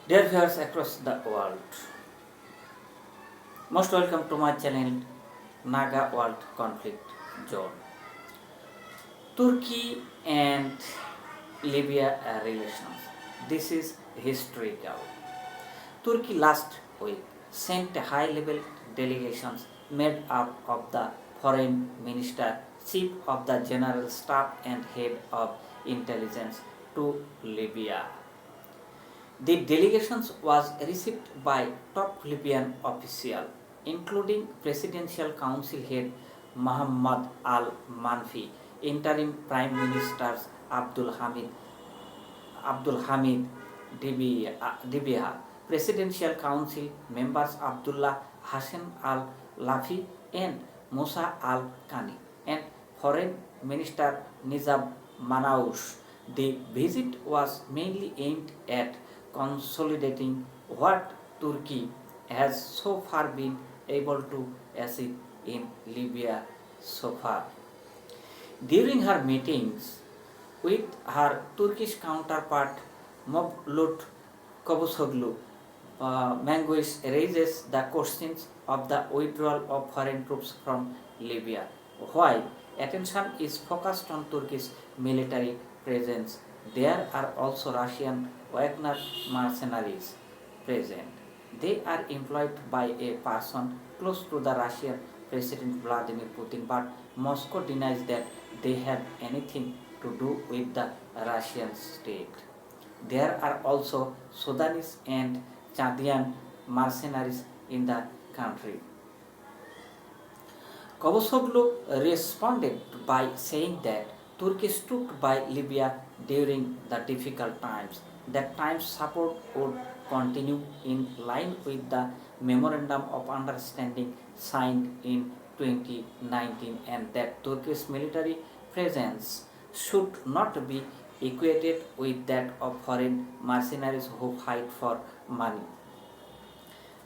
Dear viewers across the world, most welcome to my channel NAGA World Conflict Zone. Turkey and Libya relations. This is historical. Turkey last week sent high-level delegations made up of the foreign minister, chief of the general staff and head of intelligence to Libya. The delegations was received by top Libyan officials, including Presidential Council head Muhammad al-Manfi, interim Prime Ministers Abdul Hamid Dibiha, Presidential Council members Abdullah Hassan al-Lafi and Musa al-Kani, and Foreign Minister Nizam Manoush. The visit was mainly aimed at consolidating what Turkey has so far been able to achieve in Libya so far. During her meetings with her Turkish counterpart Mevlut Cavusoglu, Manguis raises the questions of the withdrawal of foreign troops from Libya. While attention is focused on Turkish military presence, there are also Russian Wagner mercenaries present. They are employed by a person close to the Russian President Vladimir Putin, but Moscow denies that they have anything to do with the Russian state. There are also Sudanese and Chadian mercenaries in the country. Cavusoglu responded by saying that Turkey stood by Libya during the difficult times, that times support would continue in line with the Memorandum of Understanding signed in 2019, and that Turkish military presence should not be equated with that of foreign mercenaries who fight for money.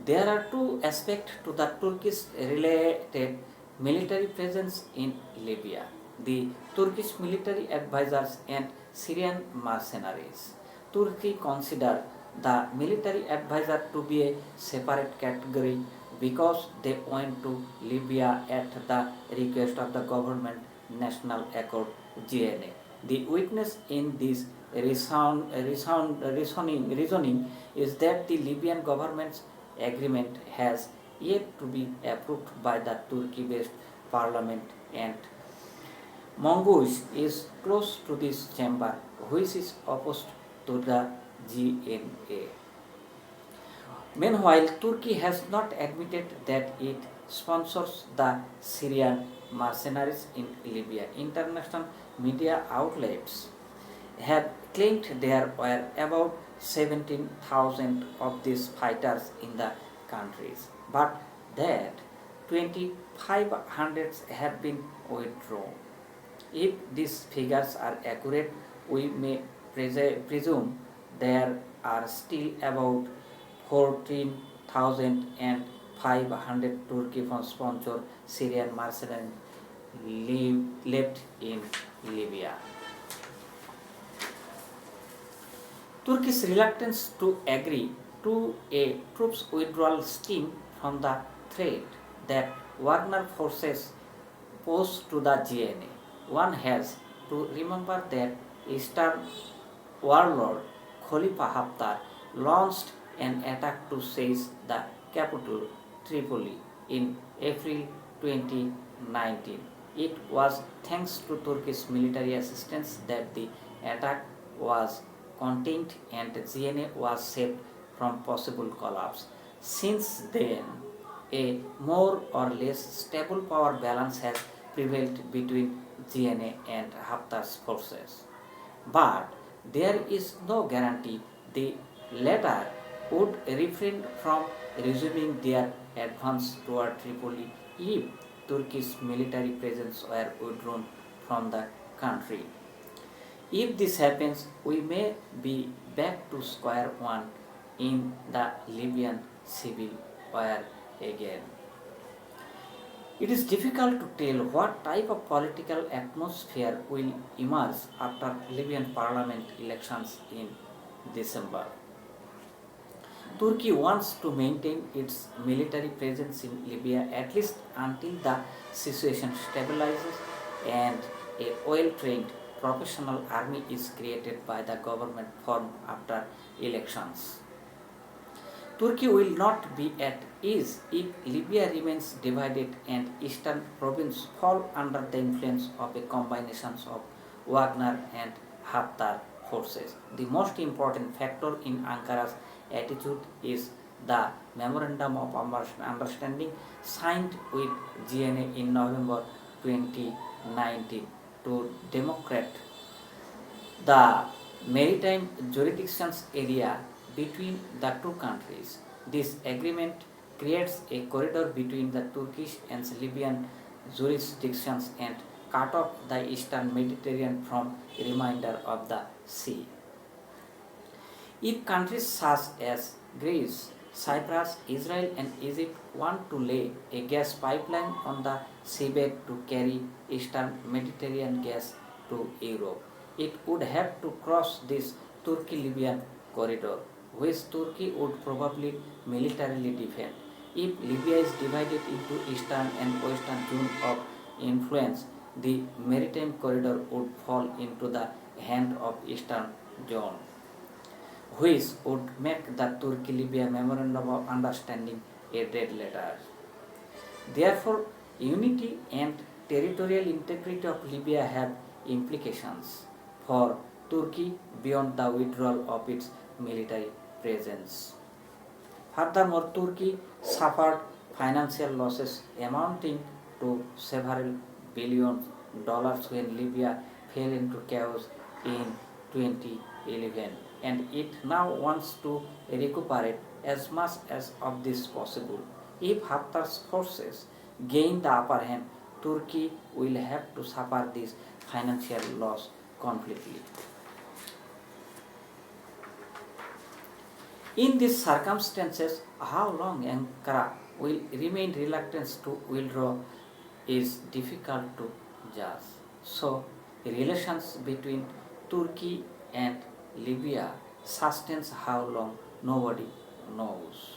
There are two aspects to the Turkish related military presence in Libya: the Turkish military advisors and Syrian mercenaries. Turkey considered the military advisor to be a separate category because they went to Libya at the request of the government National Accord GNA. The weakness in this reasoning is that the Libyan government's agreement has yet to be approved by the Turkey-based parliament, and Mongoose is close to this chamber, which is opposed to the GNA. Meanwhile, Turkey has not admitted that it sponsors the Syrian mercenaries in Libya. International media outlets have claimed there were about 17,000 of these fighters in the countries, but that 2,500 have been withdrawn. If these figures are accurate, we may presume there are still about 14,500 Turkey sponsored Syrian mercenaries left in Libya. Turkey's reluctance to agree to a troops withdrawal scheme from the threat that Wagner forces pose to the GNA. One has to remember that Eastern warlord Khalifa Haftar launched an attack to seize the capital Tripoli in April 2019. It was thanks to Turkish military assistance that the attack was contained and GNA was saved from possible collapse. Since then, a more or less stable power balance has prevailed between GNA and Haftar's forces. But there is no guarantee the latter would refrain from resuming their advance toward Tripoli if Turkish military presence were withdrawn from the country. If this happens, we may be back to square one in the Libyan civil war again. It is difficult to tell what type of political atmosphere will emerge after Libyan parliament elections in December. Turkey wants to maintain its military presence in Libya at least until the situation stabilizes and a well-trained professional army is created by the government formed after elections. Turkey will not be at ease if Libya remains divided and eastern province fall under the influence of a combination of Wagner and Haftar forces. The most important factor in Ankara's attitude is the Memorandum of Understanding signed with GNA in November 2019 to democrat the maritime jurisdictions area between the two countries. This agreement creates a corridor between the Turkish and Libyan jurisdictions and cut off the eastern Mediterranean from remainder of the sea. If countries such as Greece, Cyprus, Israel and Egypt want to lay a gas pipeline on the seabed to carry eastern Mediterranean gas to Europe, it would have to cross this Turkey-Libyan corridor, which Turkey would probably militarily defend. If Libya is divided into eastern and western zones of influence, the maritime corridor would fall into the hand of eastern zone, which would make the Turkey-Libya Memorandum of Understanding a dead letter. Therefore, unity and territorial integrity of Libya have implications for Turkey beyond the withdrawal of its military presence. Furthermore, Turkey suffered financial losses amounting to several billion dollars when Libya fell into chaos in 2011, and it now wants to recuperate as much as of this possible. If Haftar's forces gain the upper hand, Turkey will have to suffer this financial loss completely. In these circumstances, how long Ankara will remain reluctant to withdraw is difficult to judge. So, relations between Turkey and Libya sustains how long nobody knows.